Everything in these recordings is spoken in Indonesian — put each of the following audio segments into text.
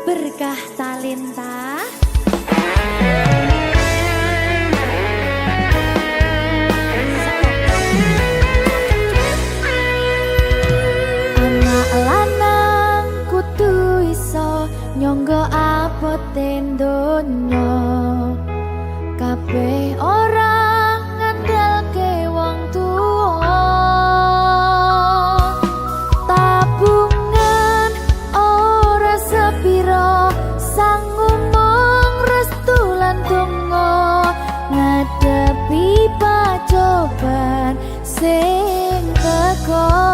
Berkah talenta. Anak lanang kudu iso nyangga abote donya. Kabeh ora ngandalke wong tuwa. Tabungan ora sepiro, sanggup mung restu lan donga ngadepi pacoban sing teko.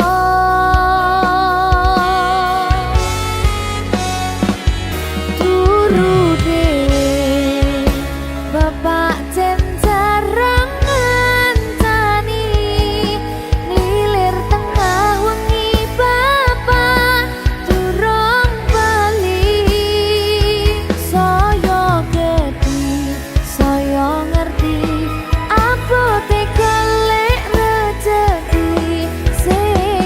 Bapak jen jarang ngancani, nglilir tengah wengi bapak durung bali. Saya gedhi, saya ngerti abote golek rejeki sing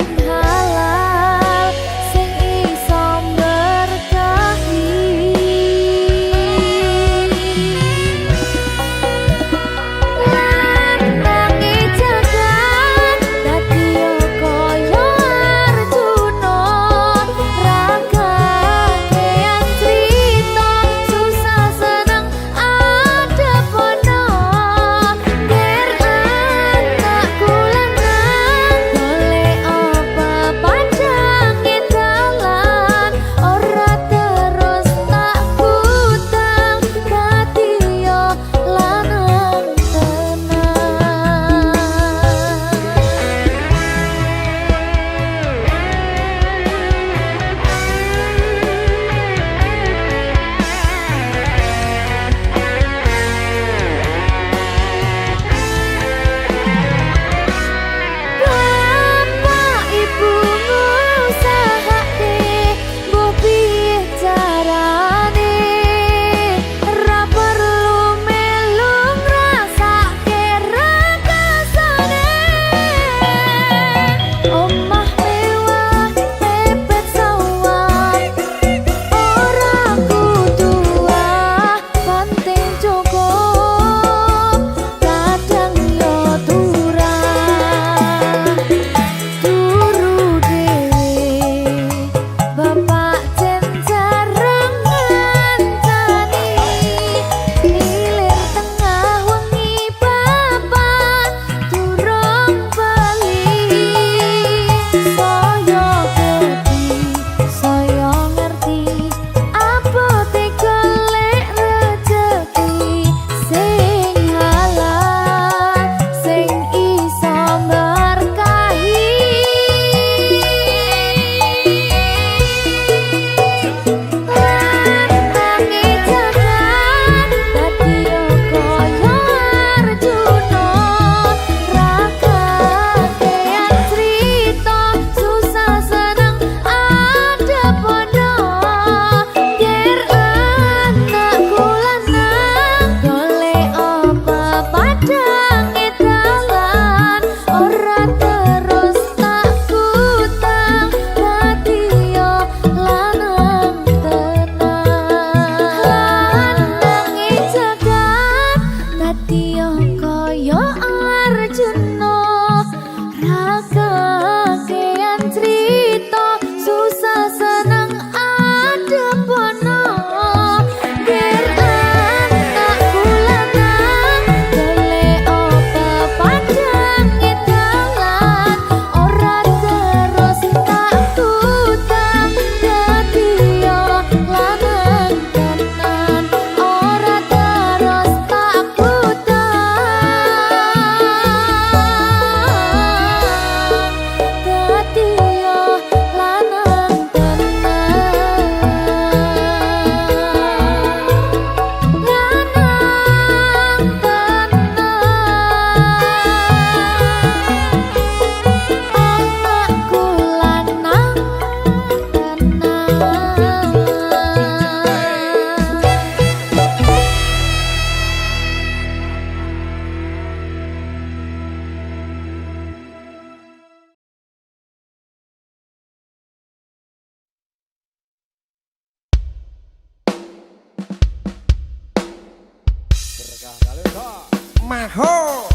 Maho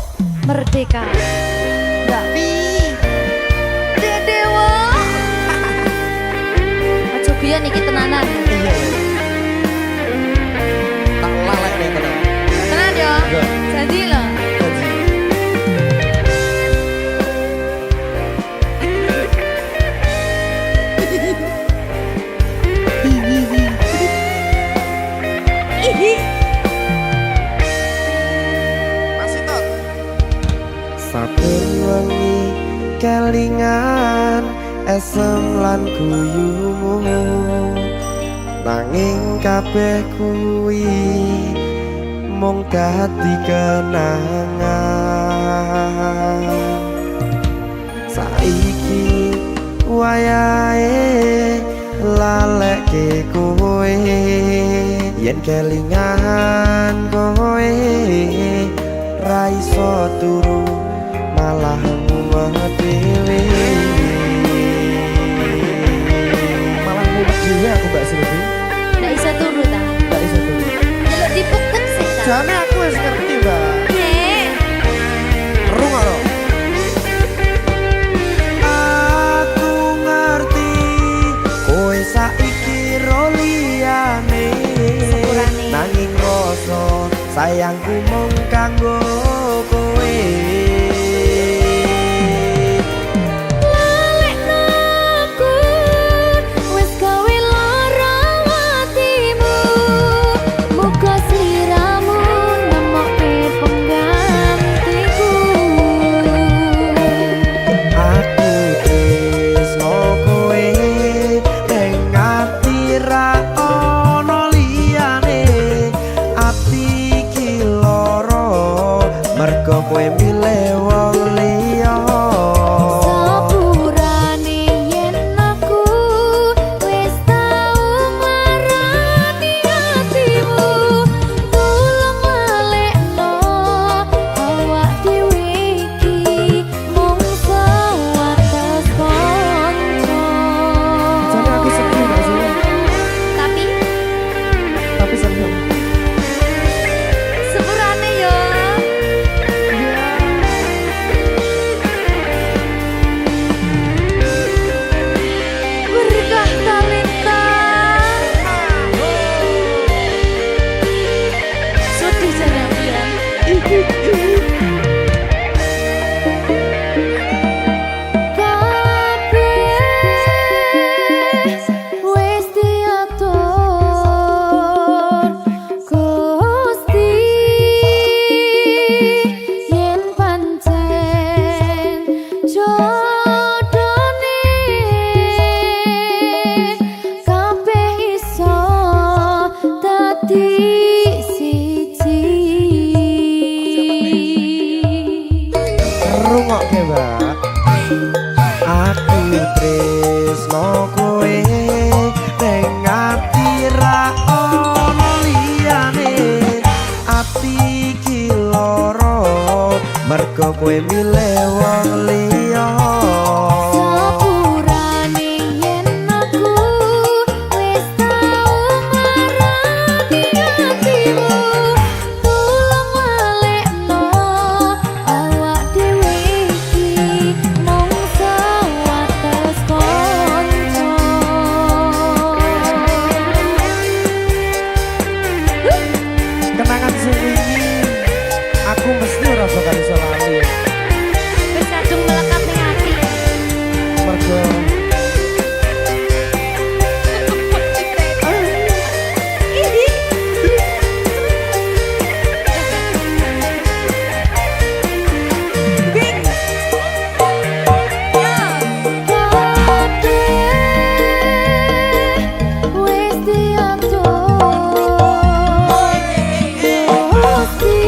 Merdeka. Enggak pi. Dewa. Aja biyen iki tenanan. tak lalek nih tenan. Tenan yo. Janji lho. Saben wengi kelingan esem lan guyumu nanging kabeh kuwi mung dadi kenangan. Saiki wayahe lalekke kowe yen kelingan kowe ra iso turu malah mumet dhewe. Malah mumet dhewe aku Mbak Silvi. Nggak bisa turu ta? Nggak iso turu. Jaluk dipukul sih ta. Jane aku wis ngerti, Mbak. Nek. Rungokno. Aku ngerti kowe saiki ro liyane. Sepurane. Nanging rasa sayangku mung kanggo kowe. Mergo kowe milih wong liya. Sepurane yen aku wis tau marani atimu, tulung lalekno awak dhewe iki mung sewates kanca. Jane aku sedih gak sih? Tapi seneng. sepurane yo. Berkah talenta. Sedih jangan wis diatur Gusti yen pancen jodone kabeh iso dadi siji. Rungokke, Mbak. Aku tresno kowe ning ati ra ono liyane. Ati iki lara mergo kowe milih wong liya. Sepurane yen aku wis tau marani atimu, tulung lalekno awak dhewe iki mung sewates kanca. Kenangan sing wingi aku mesti ora bakal iso lali. Wis kadung melekat ning ati. Mergo Wis diatur Gusti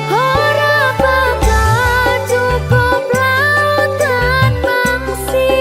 Ora bakal cukup lautan mangsi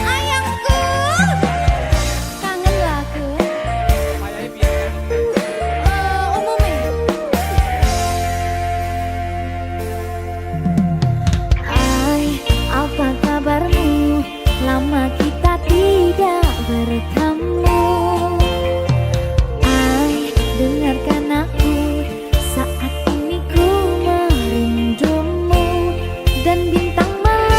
Ayangku, kangen lah aku. Umumnya. Hai, apa kabarmu? Lama kita tidak bertemu. Hai, dengarkan aku. Saat ini ku merindumu dan bintang malam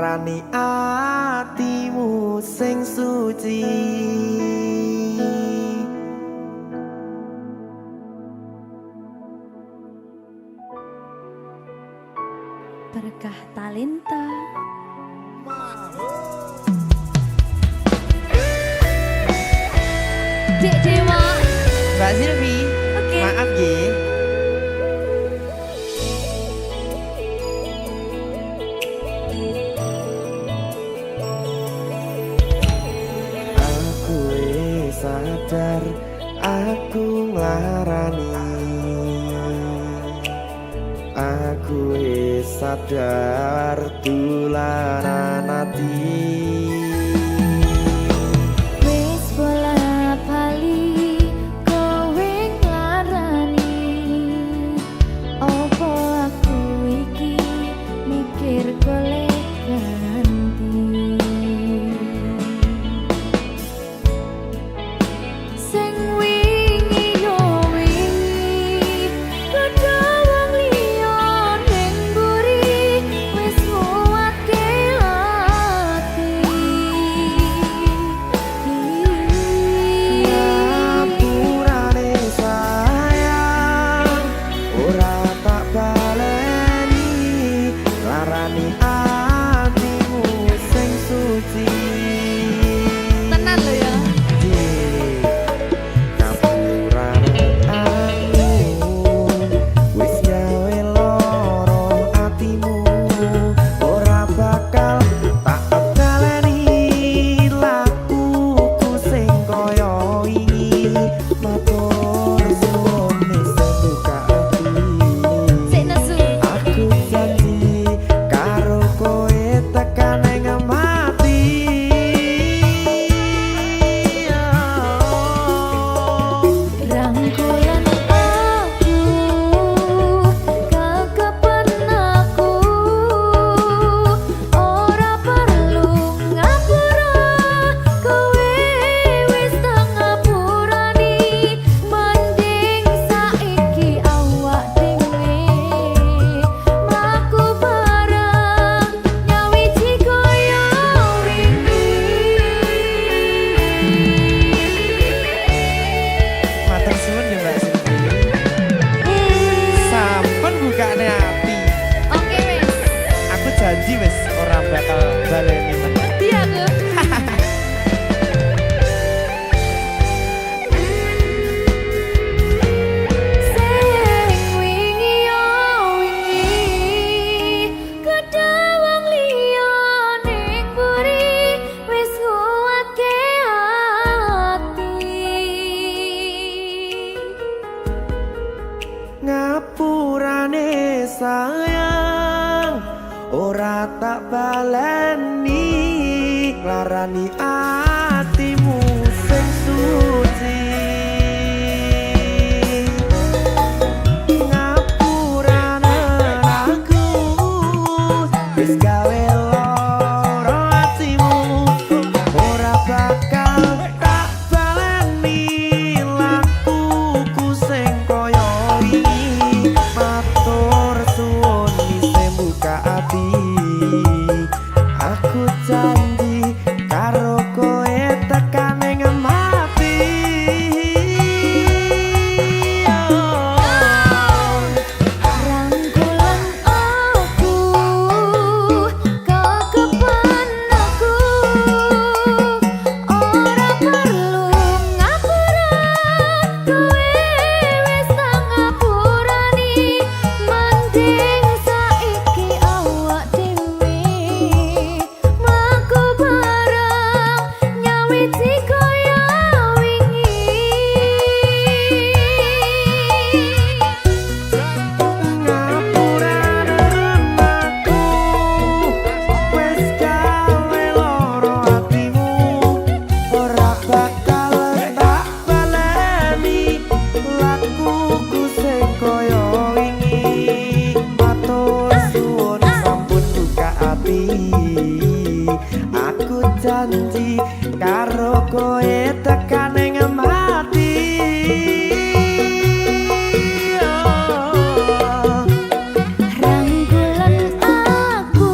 nglarani atimu sing suci. Berkah talenta. Dek Dewa. Mbak Silvi, Oke. maaf ye. Aku sadar aku nglarani. Aku sadar tularan ati. Wis bola bali kowe nglarani. Opo aku iki mikir golek ganti. Sing wingi yo wingi padha wong liya ning mburi wis nguwatke ati. Ngapurane sayang ora tak baleni larani atimu sing suci. Tenan lho ya. Ngapurane aku wis gawe loro atimu ora bakal tak baleni lakuku sing kaya wingi matur suwun wis buka ati. Sik nesu. Aku janji karo kowe tekan ing mati. Rangkulan aku kekepen aku ora perlu ngapura kowe wis tak ngapurani mending saiki awak dhewe mlaku bareng nyawiji kaya Matur suwun ya Mbak Silvi. Sampun bukane ati. Oke wis. Aku janji wis ora bakal baleni meneh. Iya aku. Sing wingi yo wingi kedawang liya ning mburi wis nguwatke ati. Ngapurane sayang ora tak baleni larani atimu sing suci. Ngapurane aku wis gawe loro atimu ora bakal tak baleni lakuku sing kaya wingi matur suwun wis buka ati. Aku janji karo kowe tekan ing mati. Rangkulan aku kekepen aku ora perlu ngapura kowe wis tak ngapurani mending saiki awak dhewe mlaku bareng nyawiji kaya wingi. Ngapurane aku wis gawe loro atimu ora bakal tak baleni lakuku sing kaya wingi matur suwun sampun buka ati. Aku janji karo kowe tekan ing mati. Rangkulan aku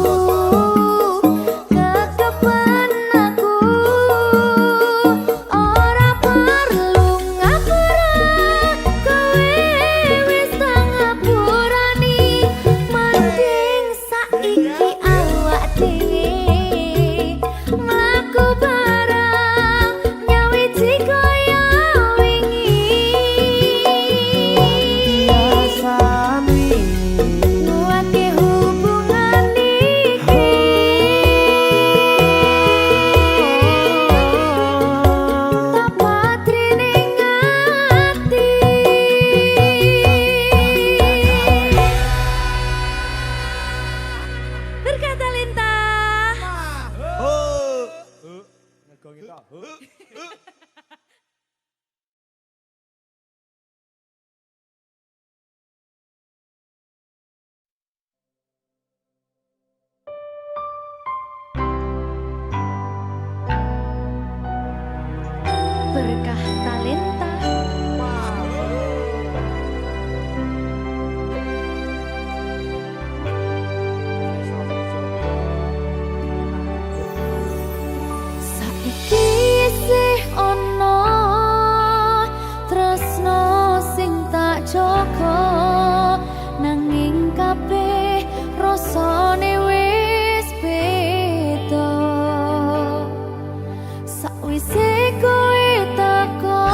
berkah talenta. Saiki isih ono tresno sing tak jaga, nanging kabeh rasane wis beda. Sakwise kowe teko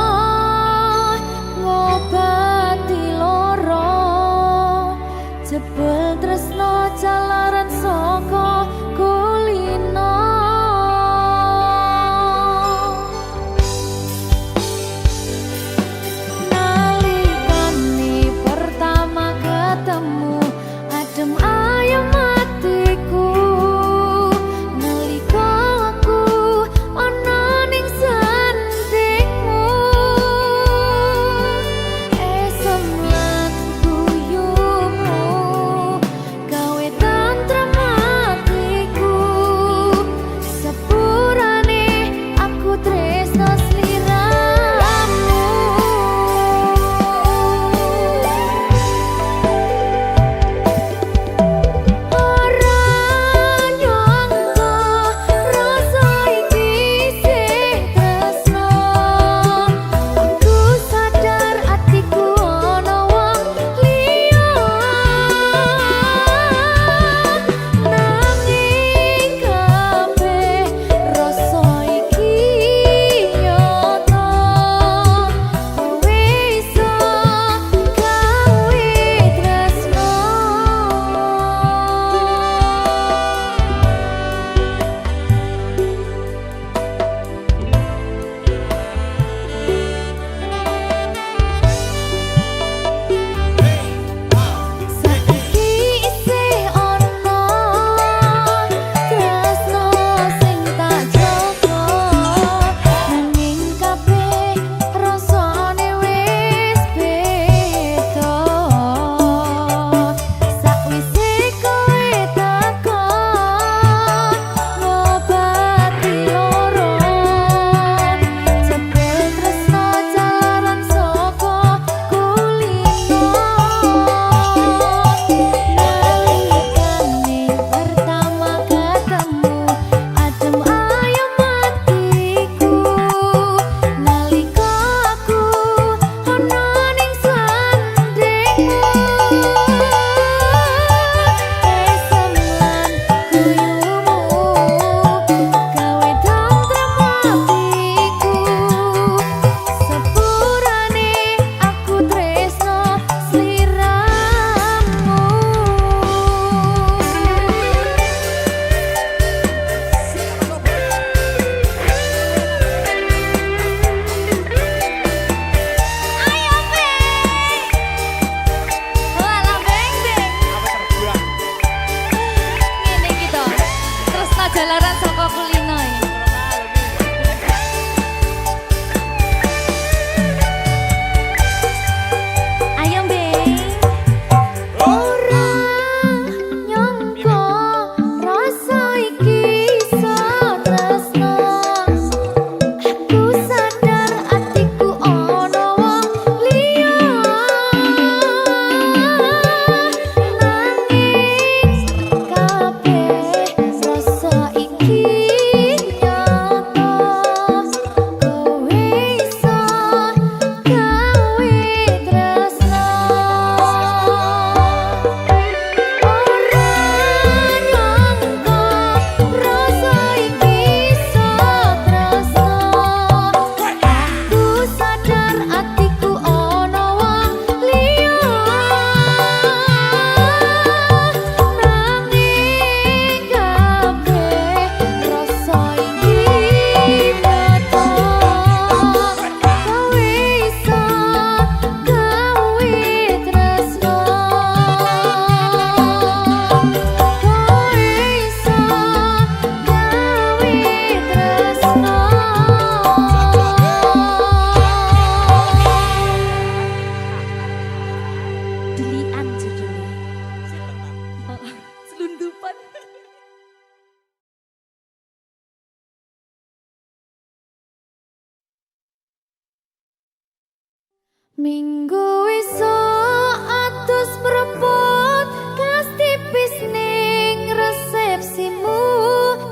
Minggu esuk atus mrepot kas tipis ning resepsimu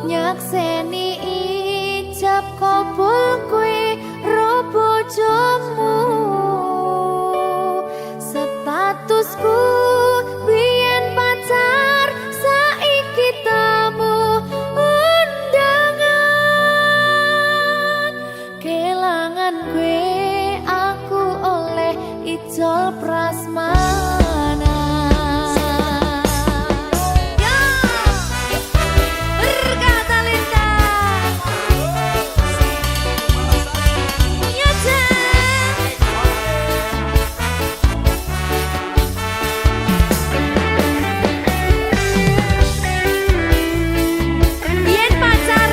nyakseni ijab kabul kowe ro bojomu statusku biyen pacar saiki tamu undangan kelangan kowe aku oleh ijol prasmanan. Ya, berkata Linda. Ya, Jen. Biyen pacar.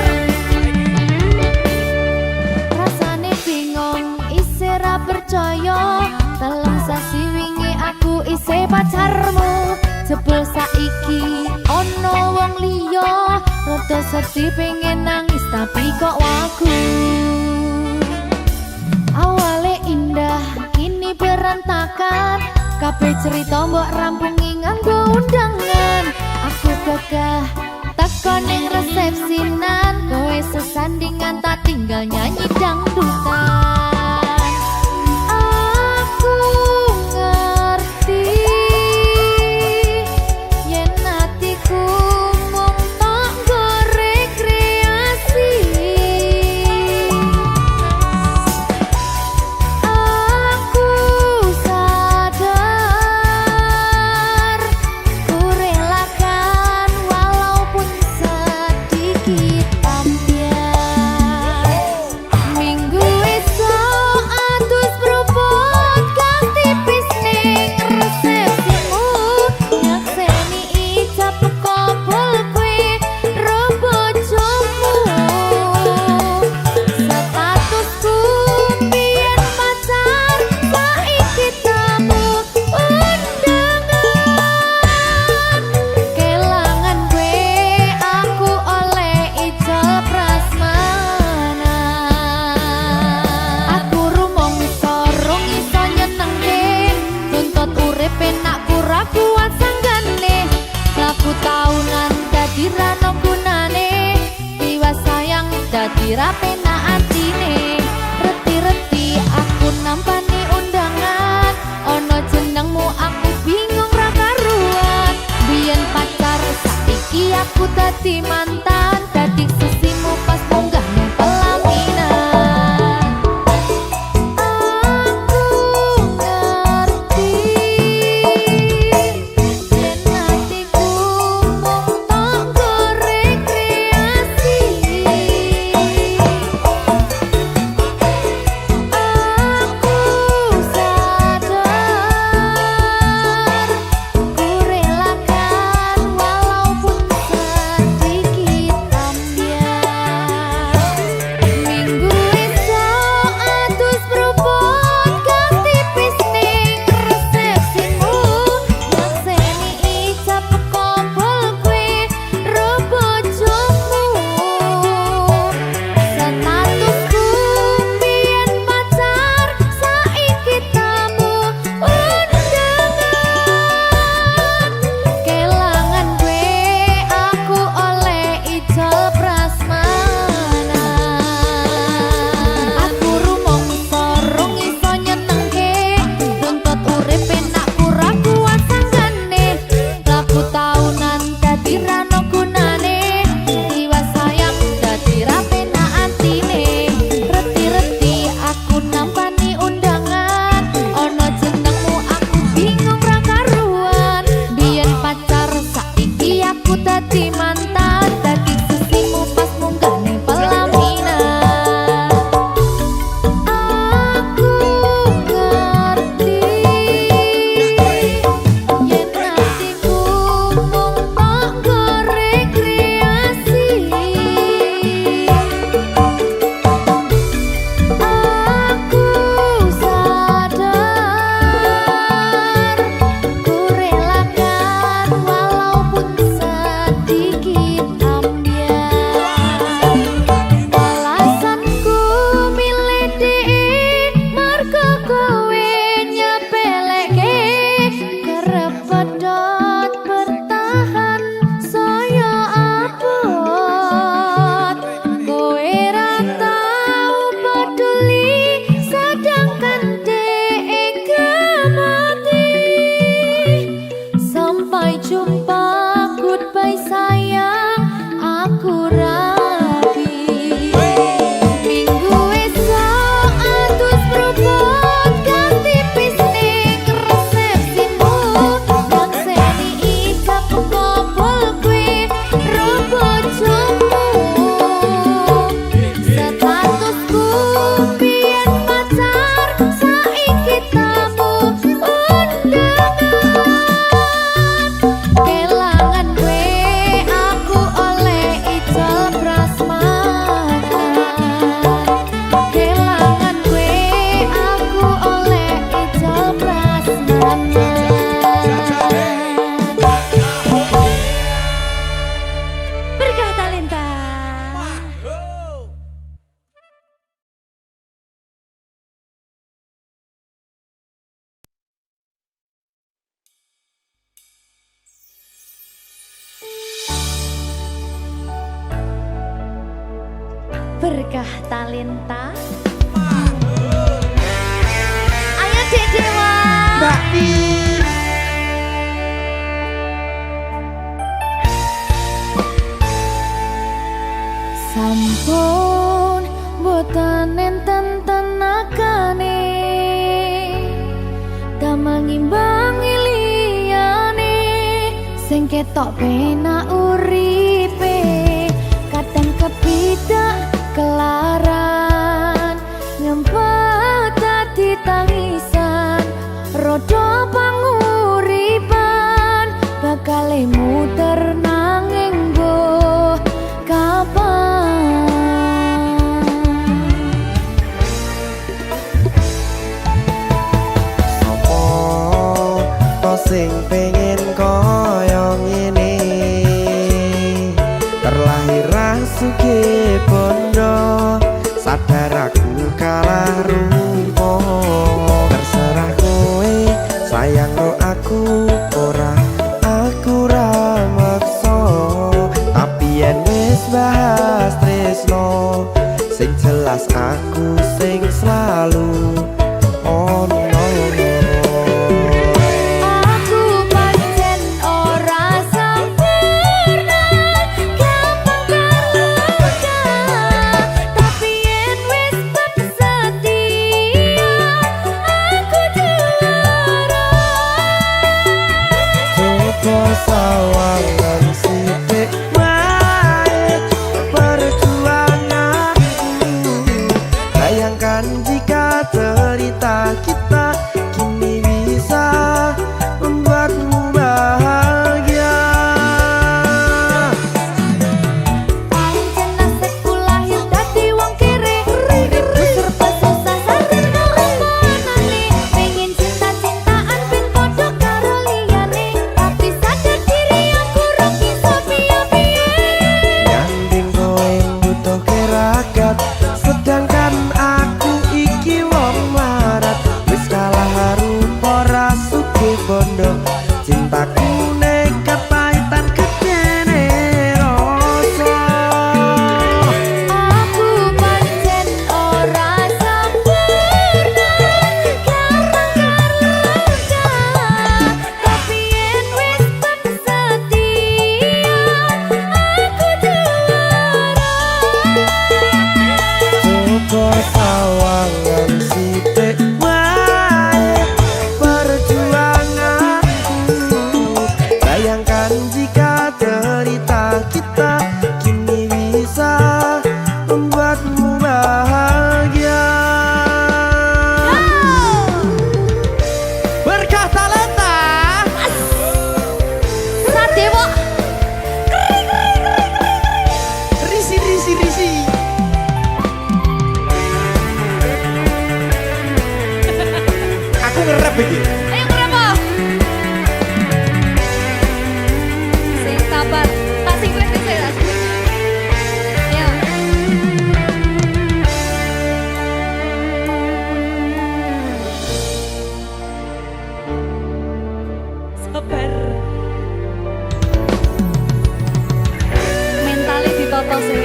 Rasane bingung, isih ra percaya. Telung sasi wingi aku isih pacarmu. Jebul saiki ono wong liya. Rada sedih pengen nangis tapi kok wagu. Awale indah, kini berantakan. Kabeh cerita mbok rampungi nganggo undangan. Aku gagah teko ning resepsinan. Kowe sesandingan tak tinggal nyanyi dangdutan. Aku ngerti yen atiku mung tok nggo rekreasi. Aku sadar ku relakan walaupun sedikit ambiar. Minggu esok berkah talenta. Ayo Dek Dewa. Mbak Di. Sampun boten enten tenagane damel ngimbangi liyane sing ketok penak uripe kadang kepidak kelaran nyempet dadi tangisan rodo panguripan bakal muter nanging go kapan. Sing pengen koyo ngene terlahir sugih bondo sadar aku kalah rumpo terserah kowe sayang no aku ora aku ra maksa tapi yen wis bahas tresno sing jelas aku sing selalu ono. Sawangan sithik wae perjuanganku bayangkan jika cerita kita kini bisa membuatmu bahagia. Pancen nasibku lahir dadi wong kere uripku serba susah sarana omonane pengen cinta-cintaan ben padha karo liyane tapi sadar diri aku rong iso piye-piye Nyanding kowe butuh keragat sedangkan aku iki wong larat wis kalah rupa ra sugih bondo cintaku nekat pahitan kedene rasa. aku pancen ora sempurna gampang karo tapi yen wis setia aku juara. Coba sawangan sithik wae perjuanganku bayangkan jika cerita kita kini bisa membuatmu bahagia. Berkah talenta Sadewo risi. Aku ngerap iki. ayo kenapa? Sing sabar, tak sing kritis ya. Ayo. Sabar. Mentalnya ditoto sih.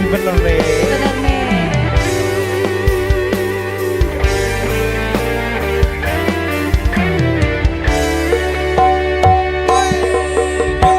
Bener nih. Bener nih.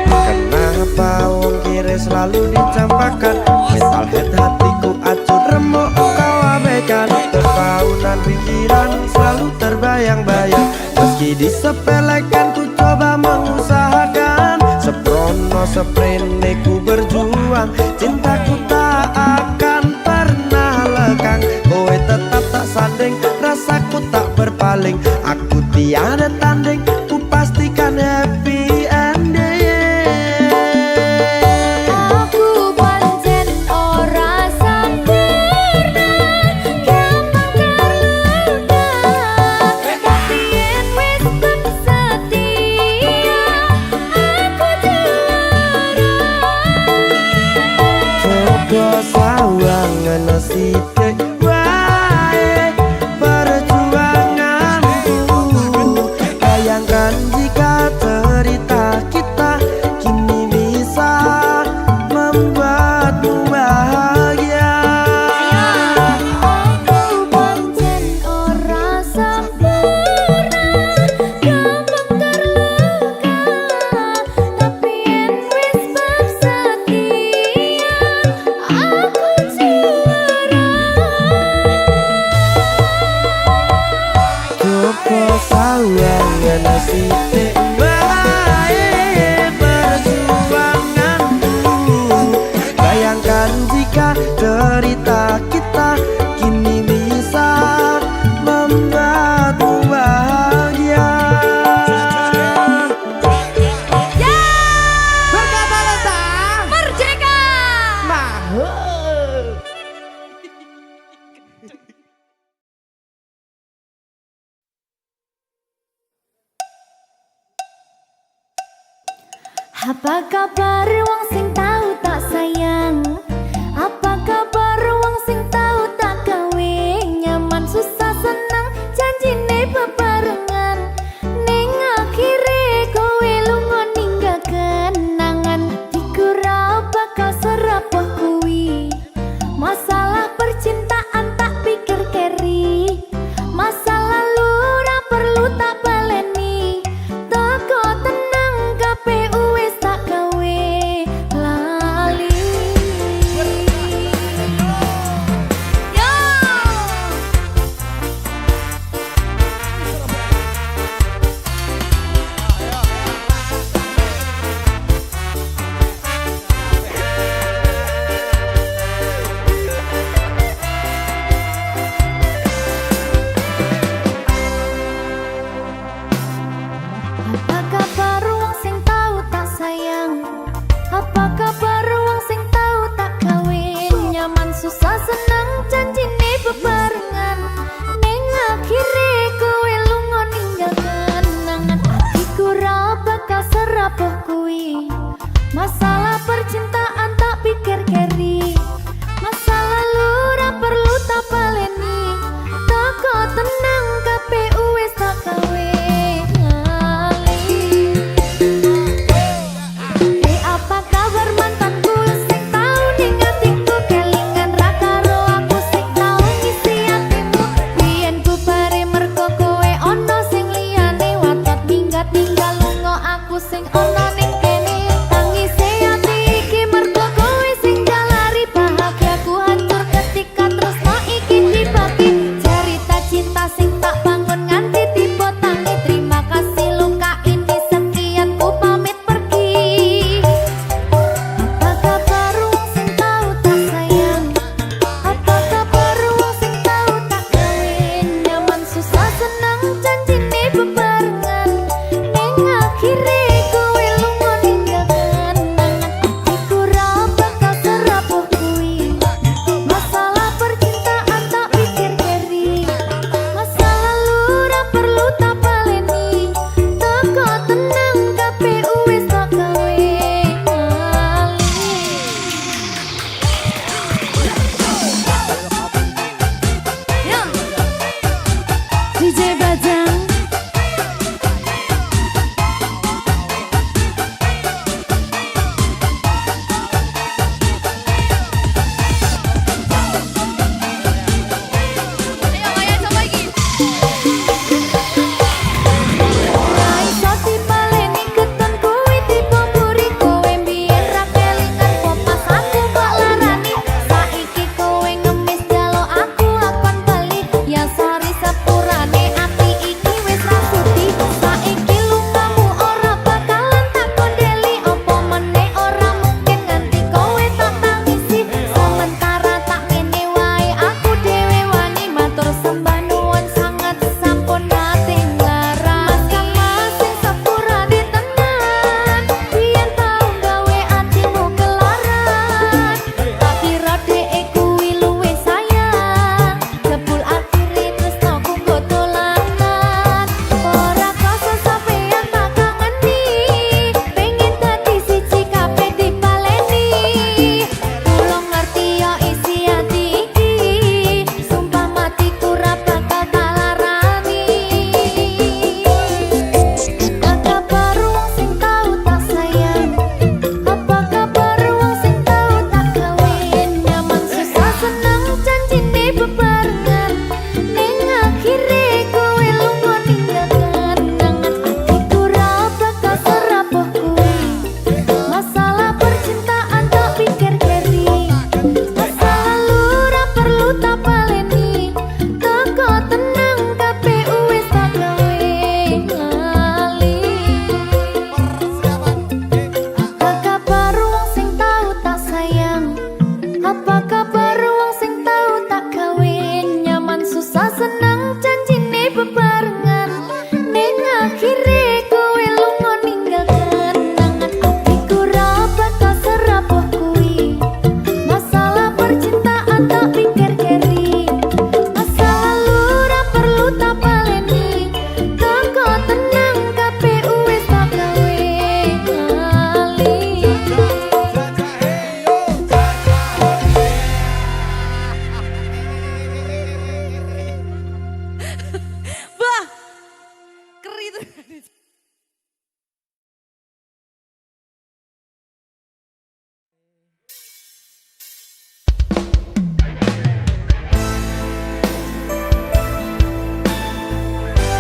Kenapa wong kiri selalu dicampakan mental head hatiku acuh remuk kau abaikan terpaunan pikiran selalu terbayang-bayang meski disepelekan ku coba mengusahakan seprono seprene ku berjuang cintaku tak akan pernah lekang kowe tetap tak sanding rasaku tak berpaling aku tiada tanding ku pastikan happy ending. Aku pancen ora sempurna gampang terluka tapi yen wis setia aku juara. Coba sawangan sithik wae perjuanganku bayangkan Apa kabar wong sing tahu tak sayang? Apa kabar wong sing tahu tak gawe? Nyaman susah senang janjine bebarengan. Ning akhire kowe lunga ninggal kenangan. Dikira bakal serapuh kuwi. Masalah percintaan tak pikir keri. Masa lalu ora perlu tak baleni. Toko tenang KPU wis tak gawe.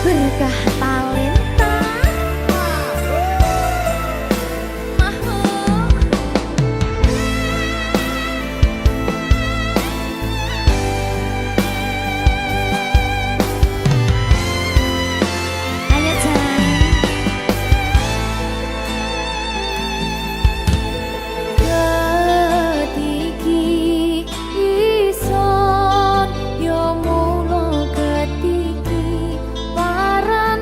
berkah talenta. Ayo Cang. Ketiki ison yo mulo ketiki paran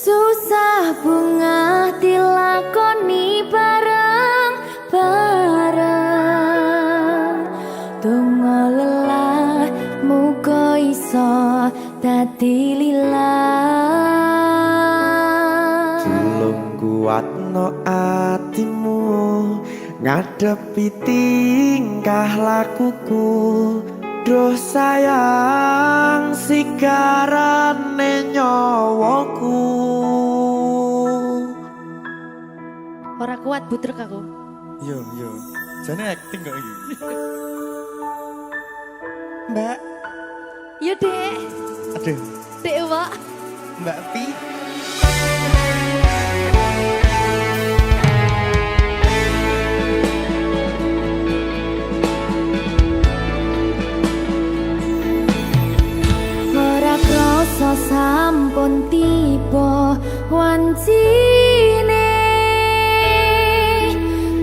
Susah bunga dilakoni bareng-bareng. Donga lelah muga iso dadi lillah. Tulung kuatno atimu ngadepi tingkah lakuku. Duh sayang sigarane nyawaku. Ora kuat butrek aku. Yo. Jane acting kok iki. Mbak. Yo Dek. Aduh, Dek Wak. Mbak Pi. Ora krasa sampun tiba wancine.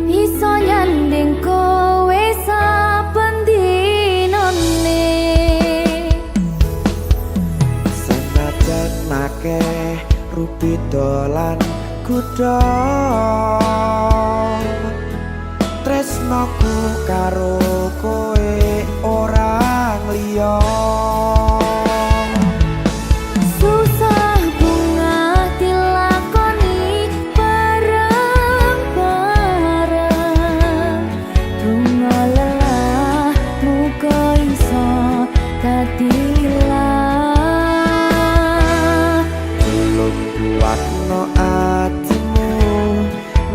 Iso nyanding kowe saben dinane. Senajan akeh rupi dolan kuda, tresnoku karo kowe orang liya. Susah bunga dilakoni bareng-bareng. Bunga lelah muga iso dadi lillah. Tulung kuatno atimu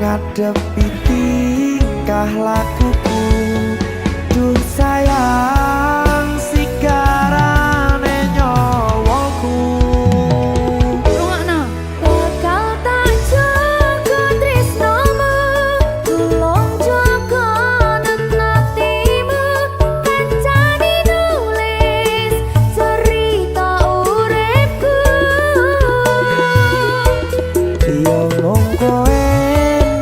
ngadepi tingkah lakuku. Duh sayang sigarane nyawaku. Rungokno. Bakal tak jaga tresnomu, tulung jaga nenatimu. Kancane nulis cerita uripku. Yo mung kowe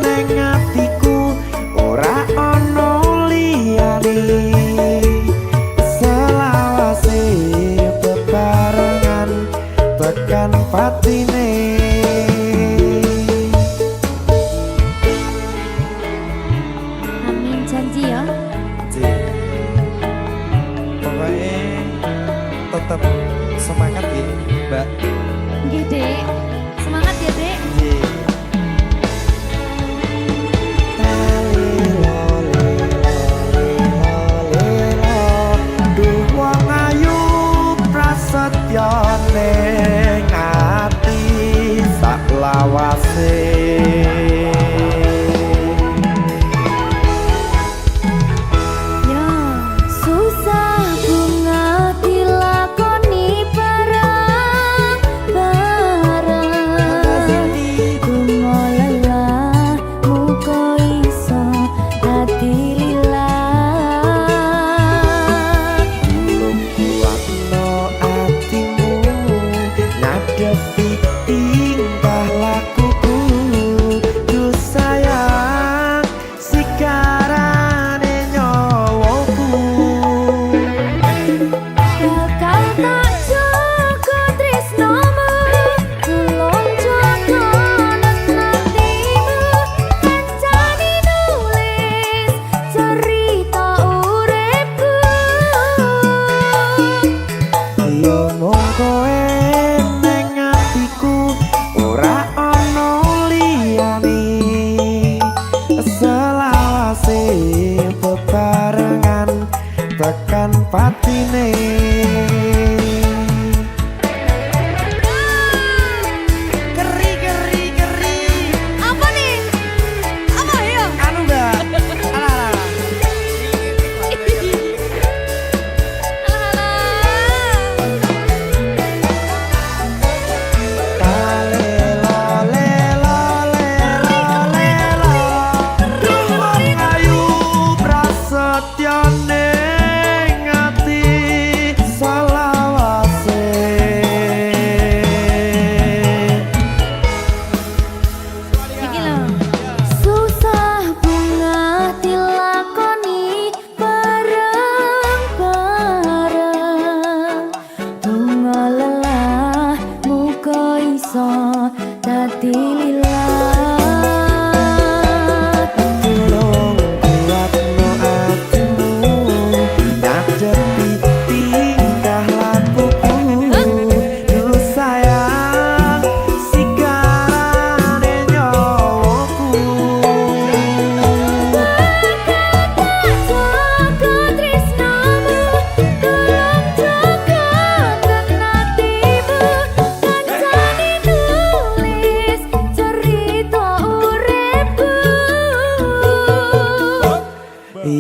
ning atiku, ora ono liyane.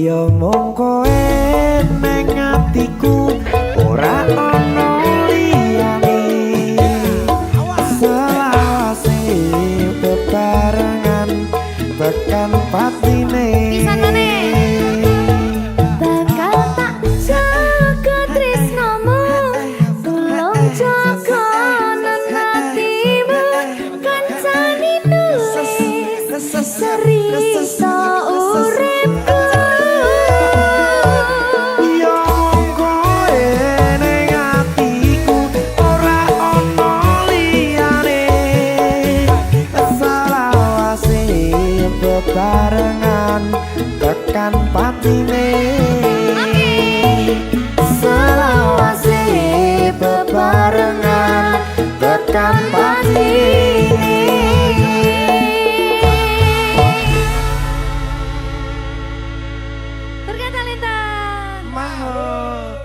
Iya mung kowe ning atiku ora ono liyane selawase bebarengan tekan patine bakal tak jaga tresnomu tulung jaga hatimu kancani nulis cerita uripku Iya mung kowe ning atiku ora ono liyane selawase bebarengan tekan patine selawase bebarengan tekan patine Ternyata Mahal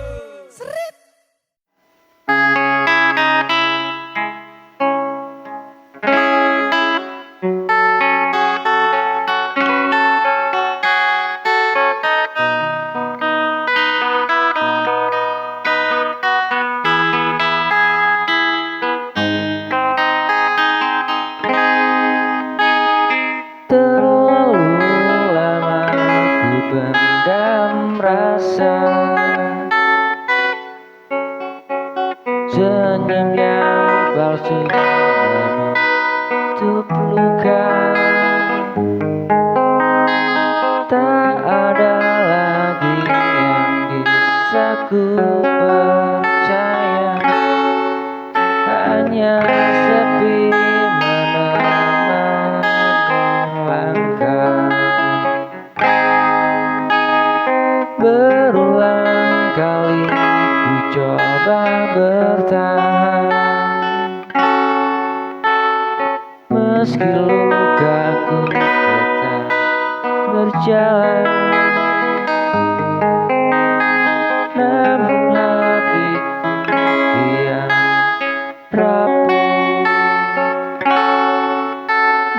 Terlalu lama ku pendam rasa senyum yang palsu menutup luka. Tak ada lagi yang bisa ku percaya, hanya sepi menemani langkah. Berulang kali ku coba bertahan, meski lukaku tetap berjalan. Namun hatiku kian rapuh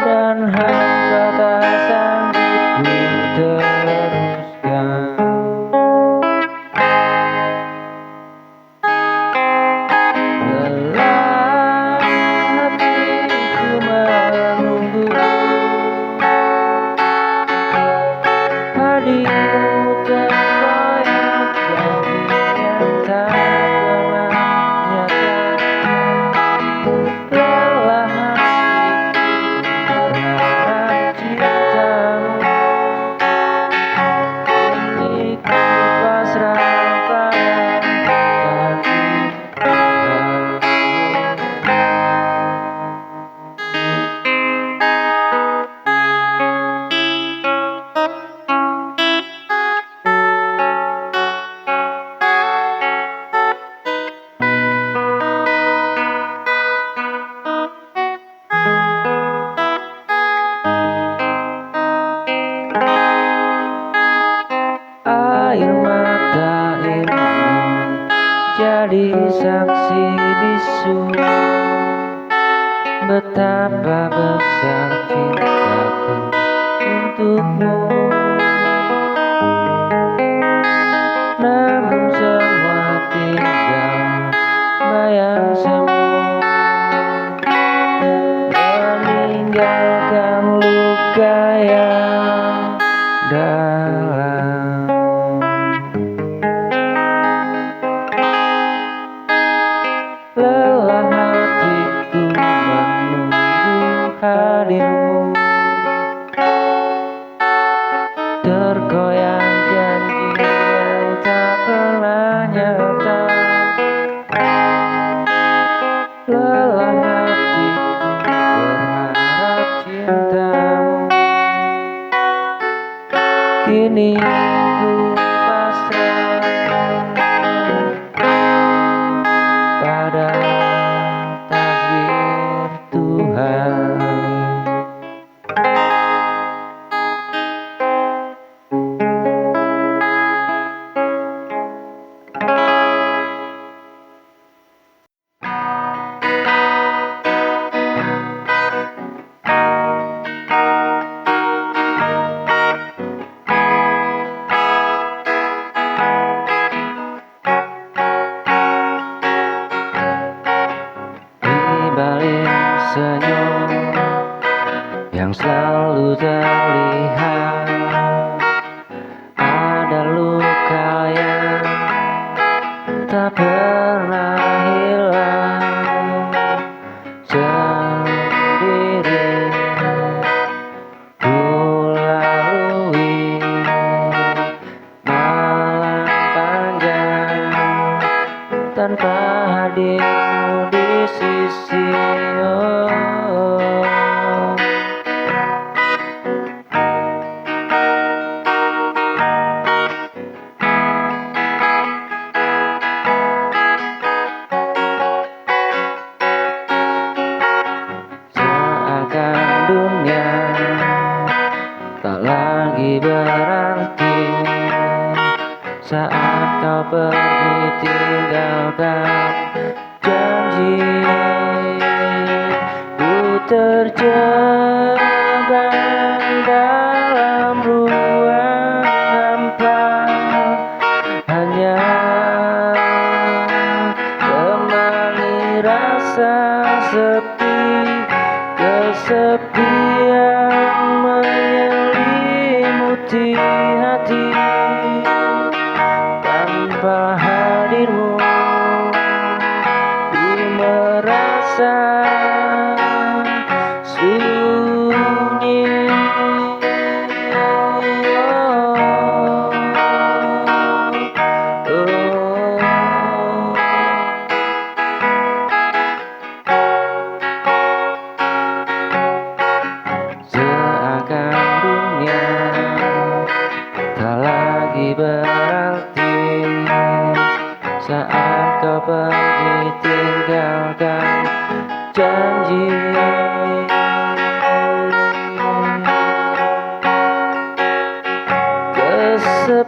dan hingga tak sanggup ku teruskan. Lelah hatiku menunggu hadirmu terkoyak janji yang tak pernah nyata. Lelah hatiku berharap cintamu, kini ku pasrah pada takdirmu. Air mata ini jadi saksi bisu betapa besar cintaku untukmu. Namun semua tinggal bayang semu, meninggalkan luka yang dalam. Lelah hatiku menunggu hadirmu, tergoyang janji yang tak pernah nyata. Lelah hatiku berharap cintamu, kini ku pasrah pada takdir Tuhan. yang selalu terlihat. Ada luka yang tak pernah hilang. Sendiri ku lalui malam panjang tanpa hadirmu di sisi. Seakan dunia tak lagi berarti saat kau pergi tinggalkan janji. Ku terjebak dalam ruang hampa, hanya temani rasa sepi. Kesepian menyelimuti hati. Tanpa hadirmu ku merasa sunyi. Seakan dunia tak lagi berarti saat kau pergi tinggalkan janji.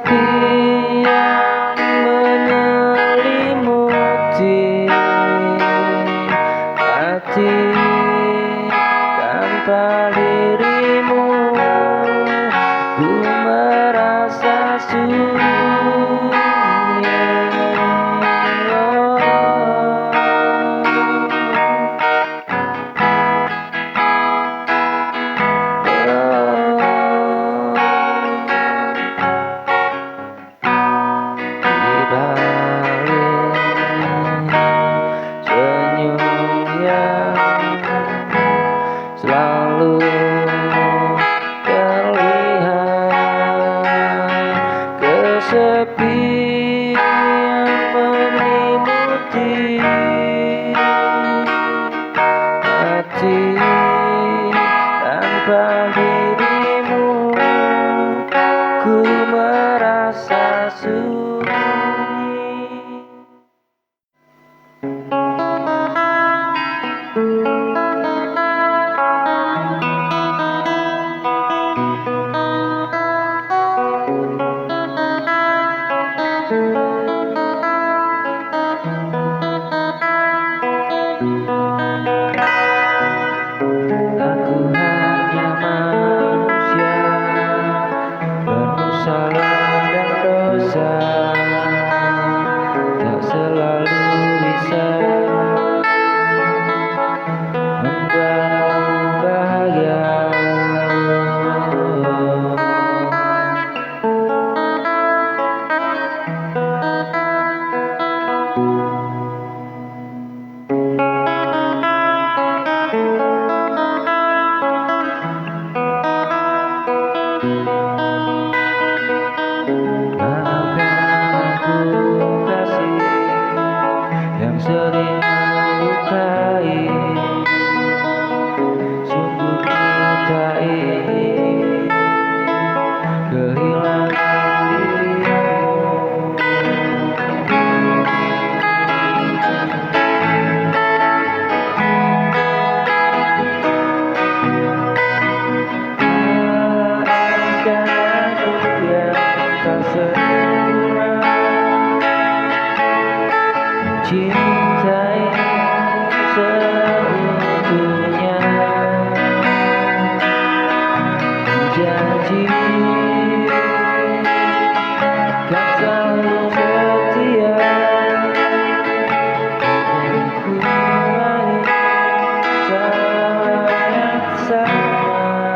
Kesepian menyelimuti hati. Tanpa dirimu ku merasa sunyi. Di balik senyum yang selalu terlihat, kesepian menyelimuti hati. Tanpa dirimu ku merasa sunyi. Aku hanya manusia penuh salah dan dosa, tak selalu bisa membawa bahagia. Maafkan aku kasih yang sering melukai. Sungguh ku tak ingin kehilangan dirimu. Maafkan aku yang tak sempurna, cintai seutuhnya. Janji kan selalu setia. Ku lagi sayang sama.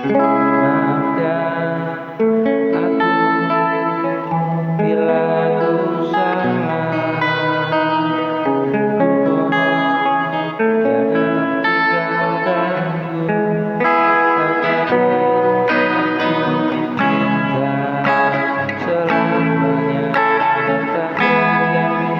Maafkan aku bila ku salah. Ku mohon jangan tinggalkanku. Selamanya tak menjadi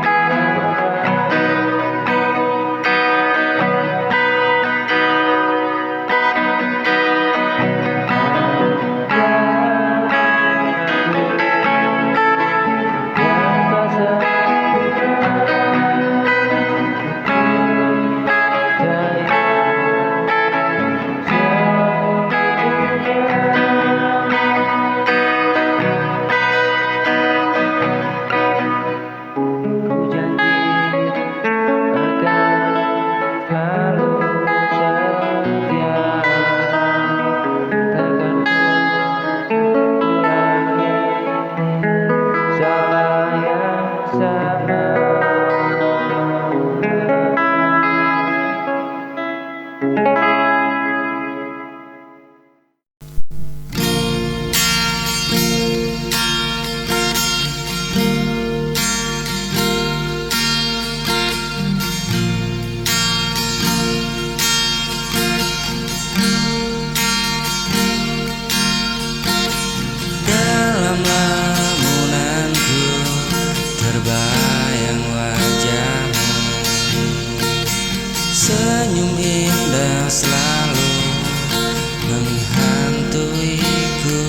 dalam lamunanku terbayang wajahmu, senyum indah selalu menghantuiku.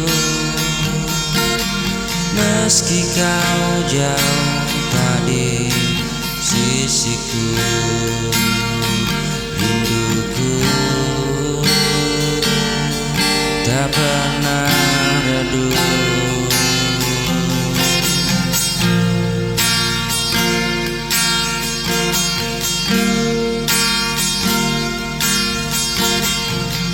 Meski kau jauh tadi sisiku, rinduku tak pernah redup.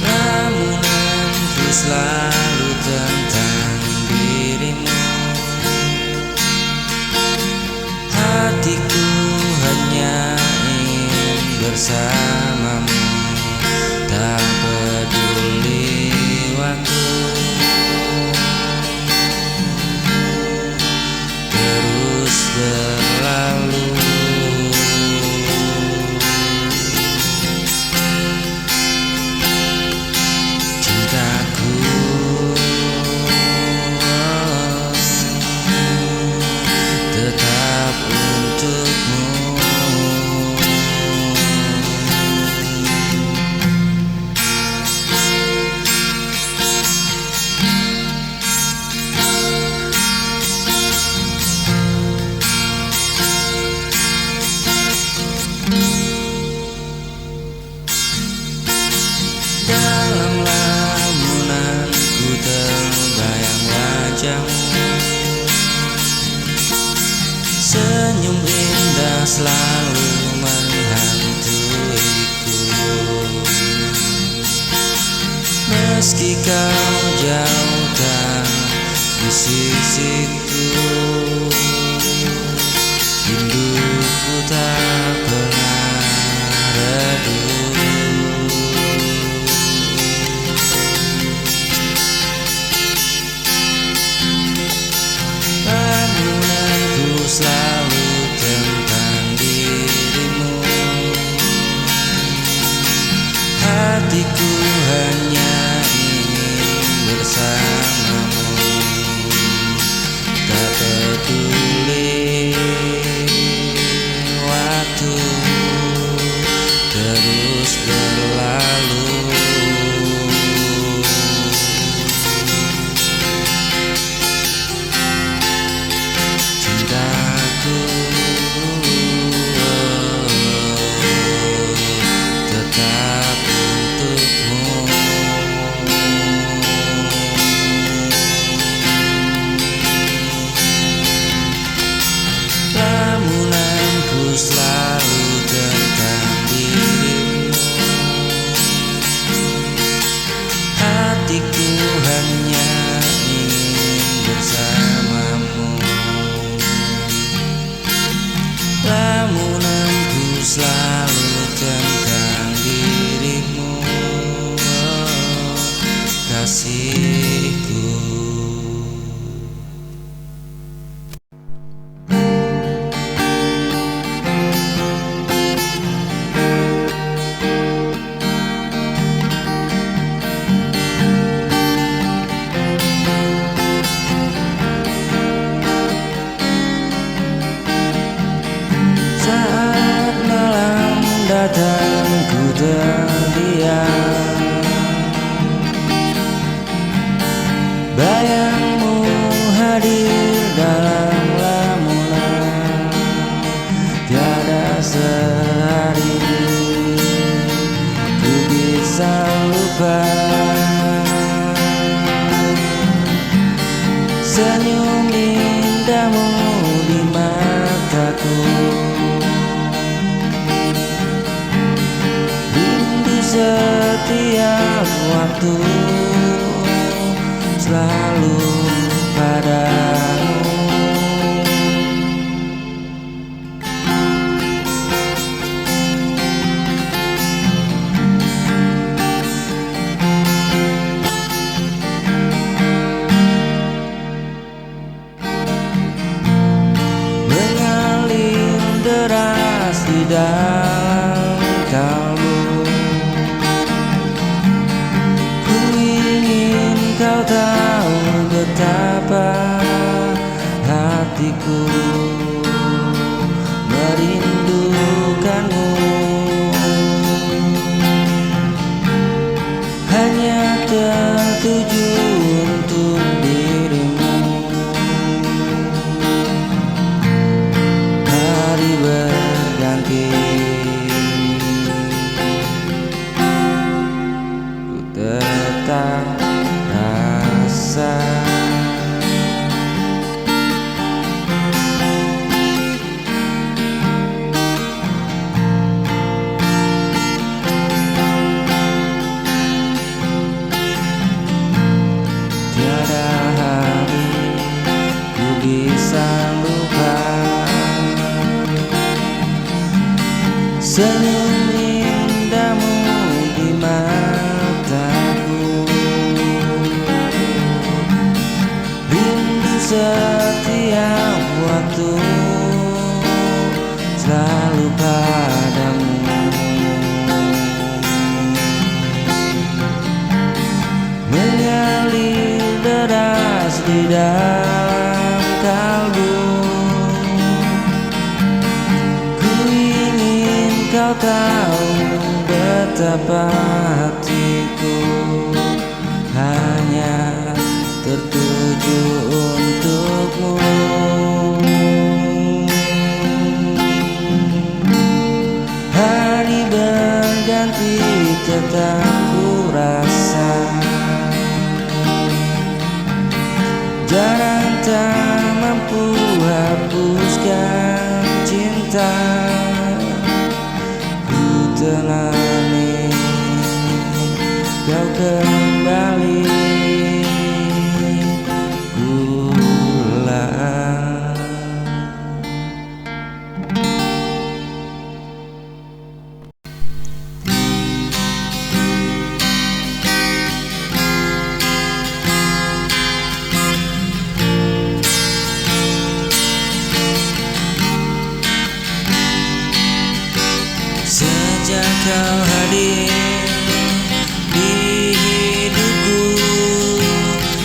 Lamunanku selalu tentang dirimu, hatiku hanya ingin bersamamu, tak peduli waktu terus berlalu. Cintaku tetap untukmu. Dalam lamunanku terbayang wajahmu, senyum indah selalu menghantuiku. Meski kau jauh tak di sisiku, rinduku tak pernah redup. Lamunanku selalu tentang dirimu, hatiku hanya ingin bersamamu, tak peduli kekasihku. Saat malam datang ku terdiam, bayangmu hadir dalam lamunan. Tiada sehari ku bisa lupa senyum indahmu di mataku. Rindu setiap waktu selalu padamu. Mengalir deras di dalam kalbu, ku ingin kau tahu betapa hatiku merindukanmu. Hanya tertuju untuk dirimu. Hari berganti, ku tetap rasa tiada hari ku bisa lupa senyum indahmu di mataku. Rindu setiap waktu selalu padamu. Mengalir deras di dalam kalbu, ku ingin kau tahu betapa hatiku hanya tertuju untukmu. Hari berganti tetap ku rasa jarang tak mampu hapuskan cinta. Ku temani kau kembali pulang. Sejak kau hadir di hidupku,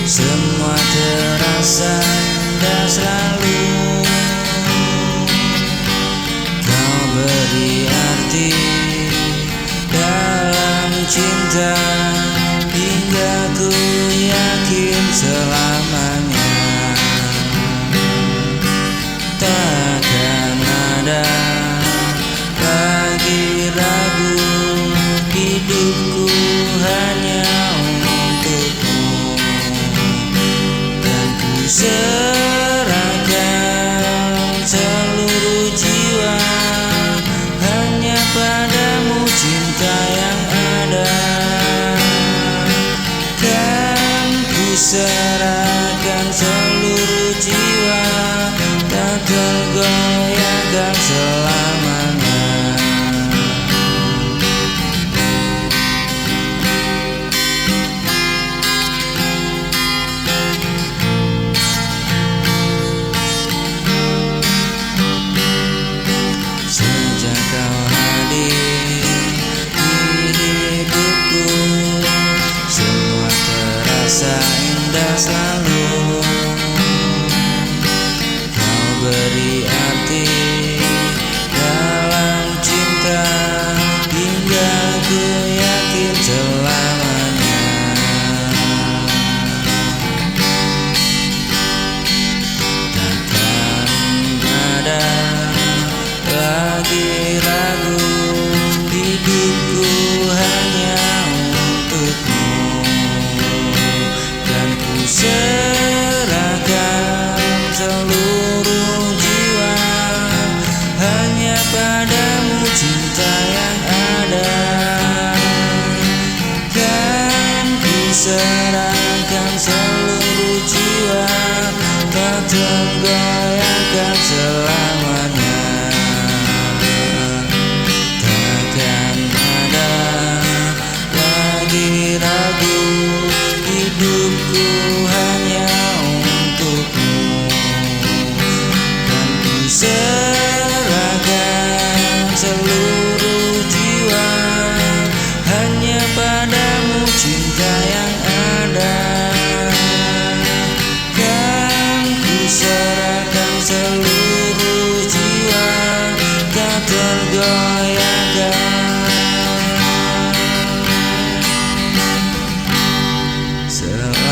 semua terasa indah selalu. Kau beri arti dalam cinta, hingga ku yakin selamanya takkan ada lagi ragu. Hidupku hanya untukmu, dan ku serahkan seluruh jiwa hanya padamu. Cinta yang ada kan ku serahkan seluruh jiwa, tak tergoyahkan selamanya. terasa indah selalu. Kau beri arti dalam cinta hingga ku yakin selamanya. Takkan ada lagi ragu, hidupku hanya untukmu. Dan ku serahkan seluruh jiwa hanya padamu cinta yang ada. Kan ku serahkan seluruh jiwa, tak tergoyahkan selamanya. Takkan ada lagi ragu, hidupku hanya untukmu. Kan ku serahkan seluruh jiwa hanya padamu cinta yang ada. Kan ku serahkan seluruh jiwa, tak tergoyahkan selamanya.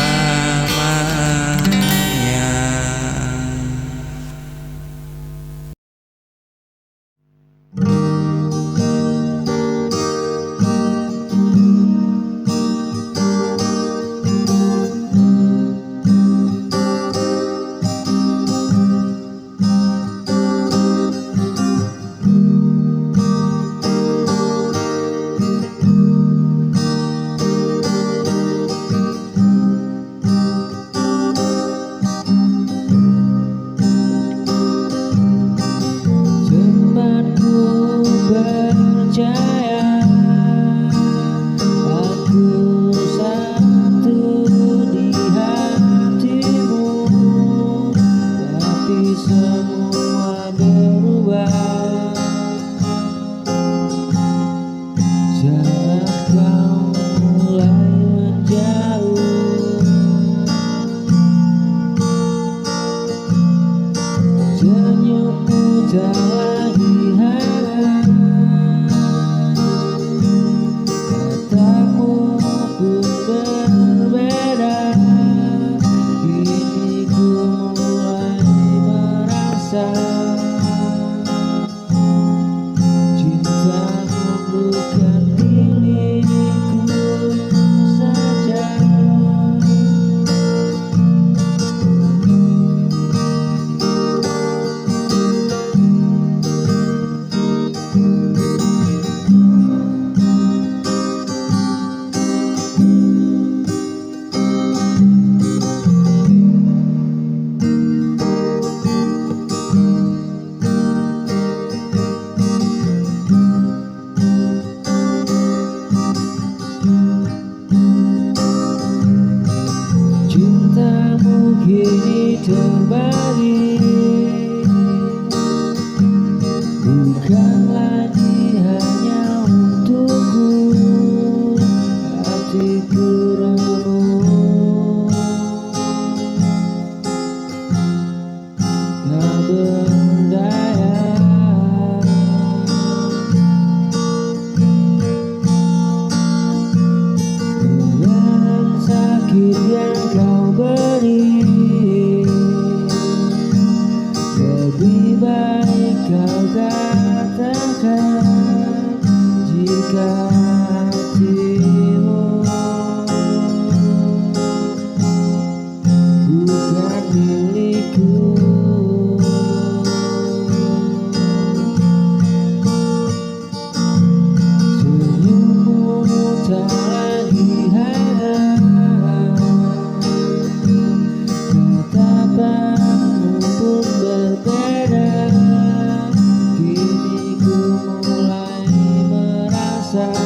Kini ku mulai merasa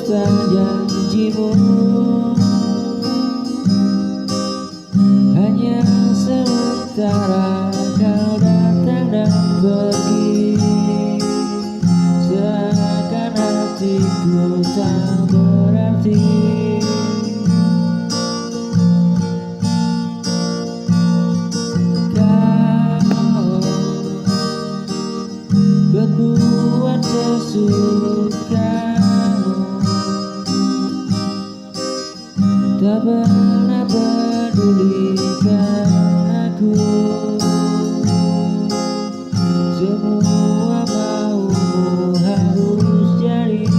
dusta janjimu, hanya sementara kau datang dan pergi, seakan hatiku tak berarti. Kau berbuat sesukamu, tak pernah pedulikan aku. Semua maumu harus jadi,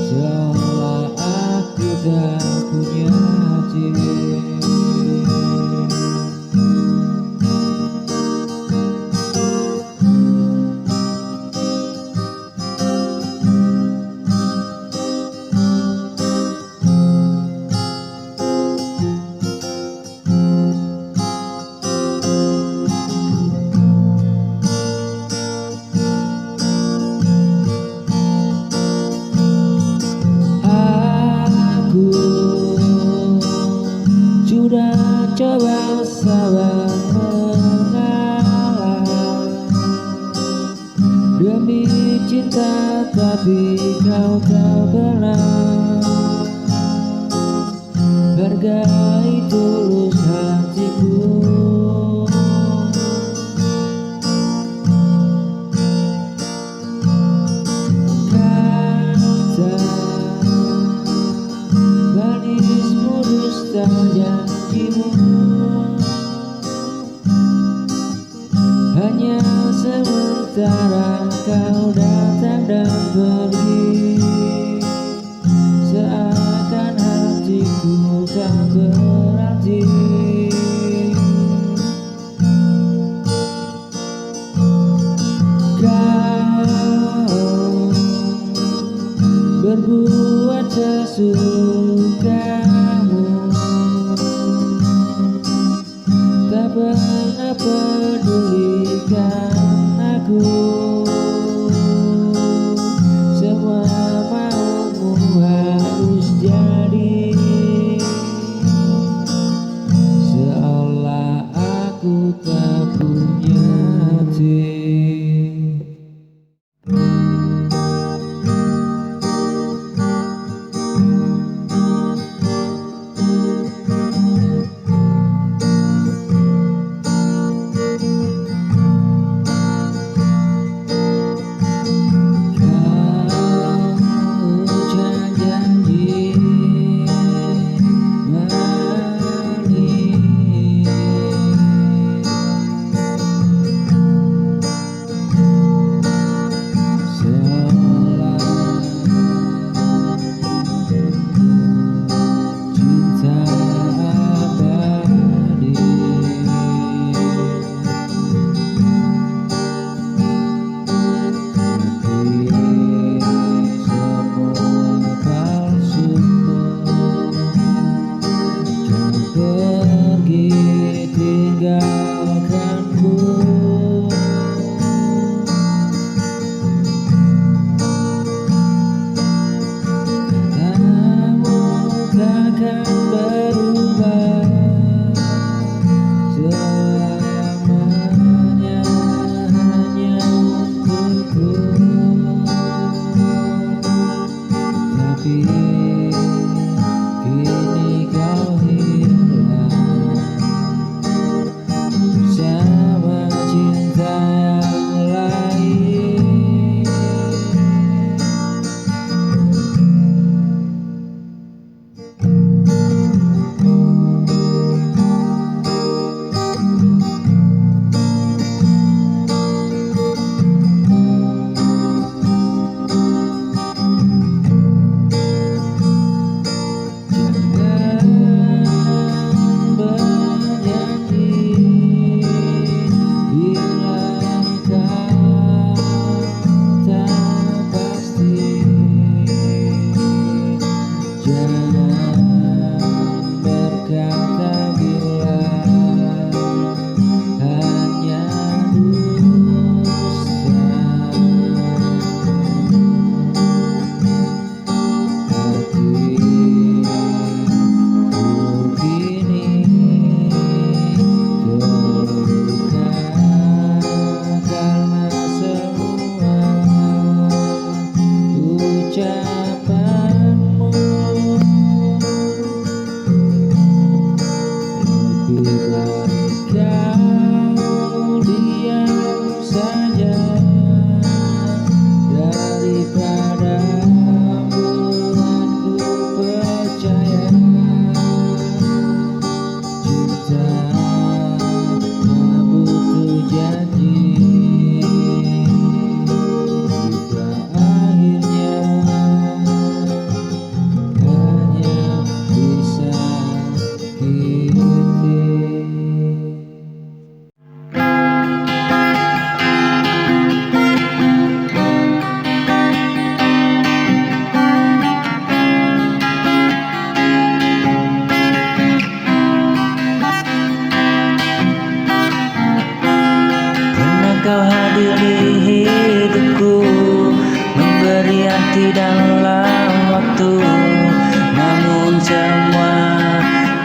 seolah aku tak punya hati. Sudah coba sabar mengalah demi cinta, tapi kau tak pernah hargai tulus hatiku. Kata manismu dusta janjimu, hanya sementara kau datang dan pergi, seakan hatiku tak berarti. Kau berbuat sesukamu, tak pernah pedulikan aku. Semua maumu harus jadi, seolah aku tak punya hati.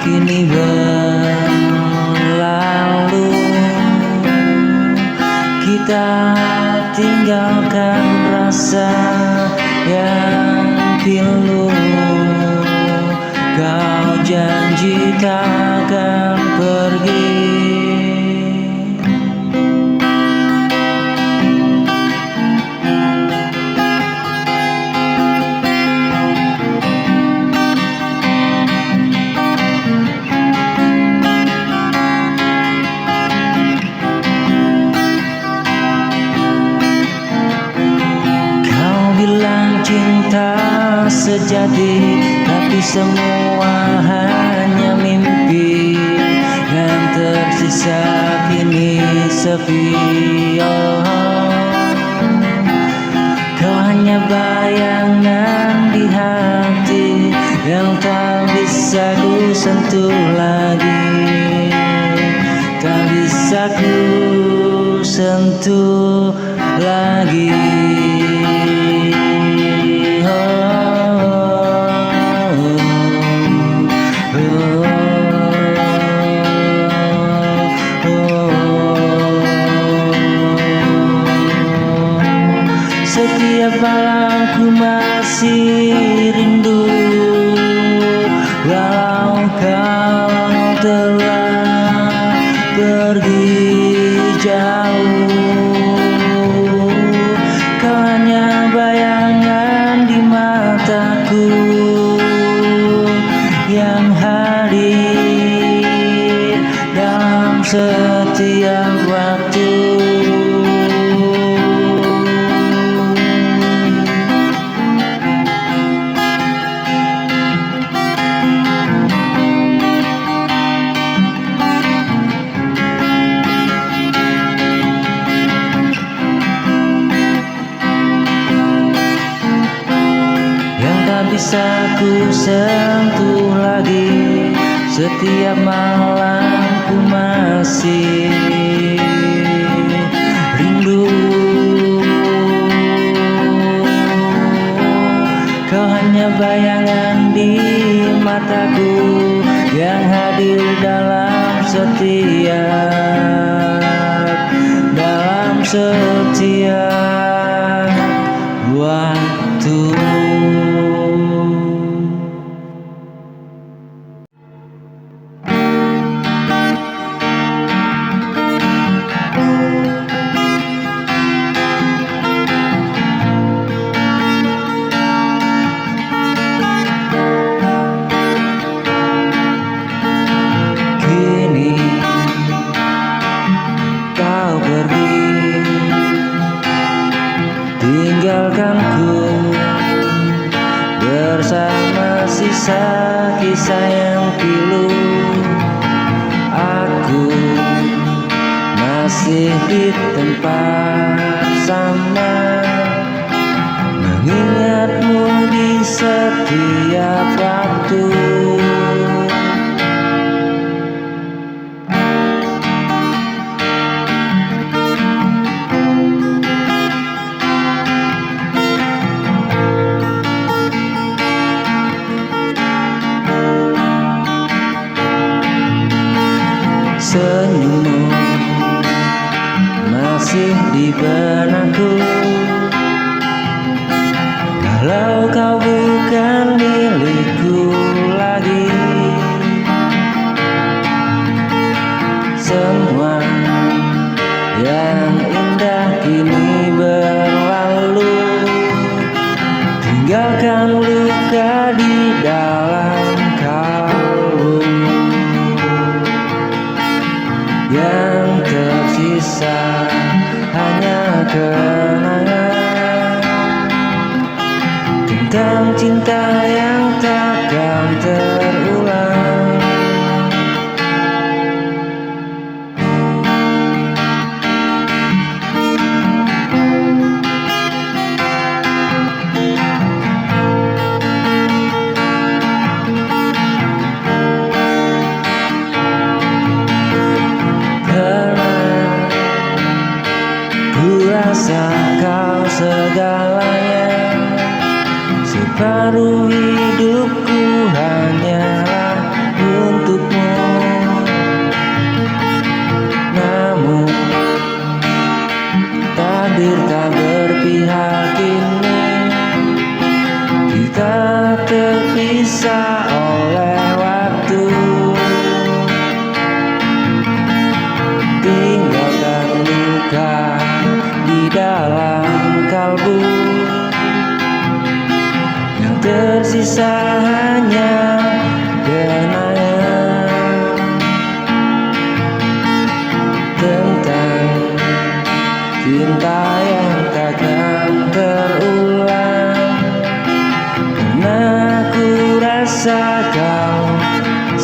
kini berlalu. Kita tinggalkan rasa yang pilu. Kau janji takkan pergi. Cinta sejati, tapi semua hanya mimpi. Yang tersisa kini sepi. Oh, kau hanya bayangan di hati yang tak bisa ku sentuh lagi. Tak bisa ku sentuh lagi. Setiap malam ku masih rindu, walau kau telah pergi jauh. Kau hanya bayangan di mataku yang hadir dalam setiap waktu. Bisa ku sentuh lagi. Setiap malam ku masih rindu. Kau hanya bayangan di mataku yang hadir dalam setiap waktu. Tinggalkanku bersama sisa kisah yang pilu. Aku masih di tempat sama, mengingatmu di setiap waktu. Senyummu masih di benakku, walau kau bukan milikku lagi. Semua yang indah kini berlalu. Tinggalkan luka di dalam kalbu. Yang tersisa hanya kenangan.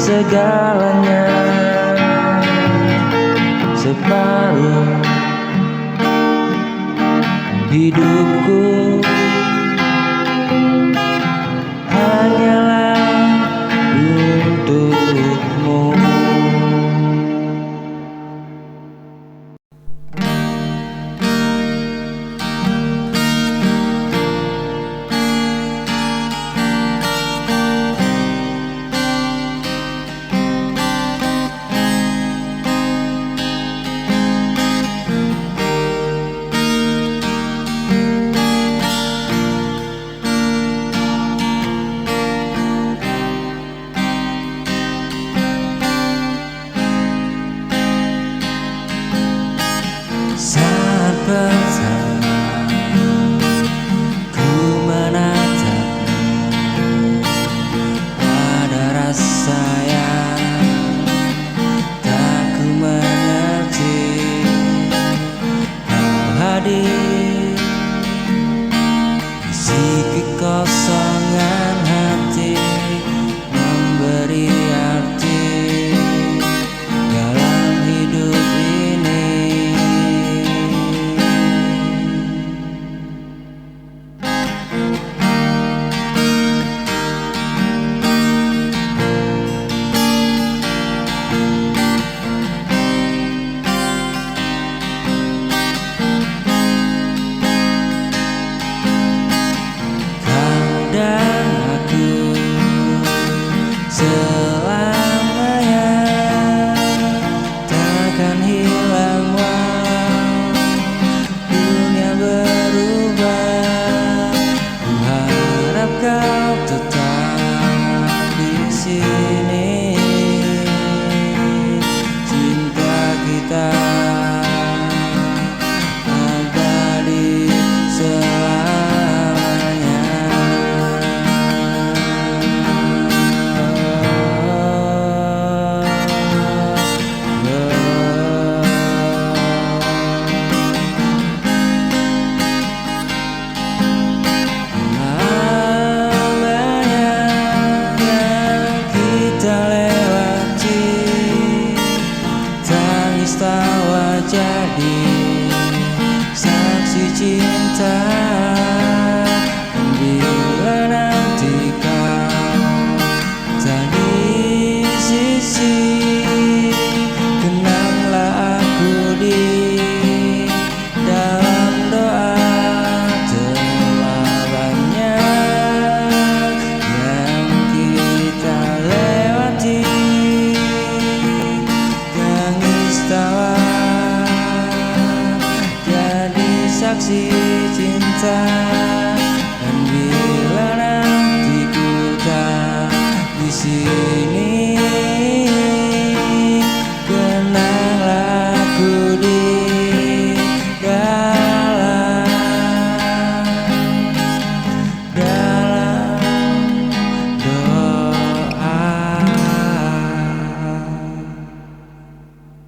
segalanya. Separuh hidupku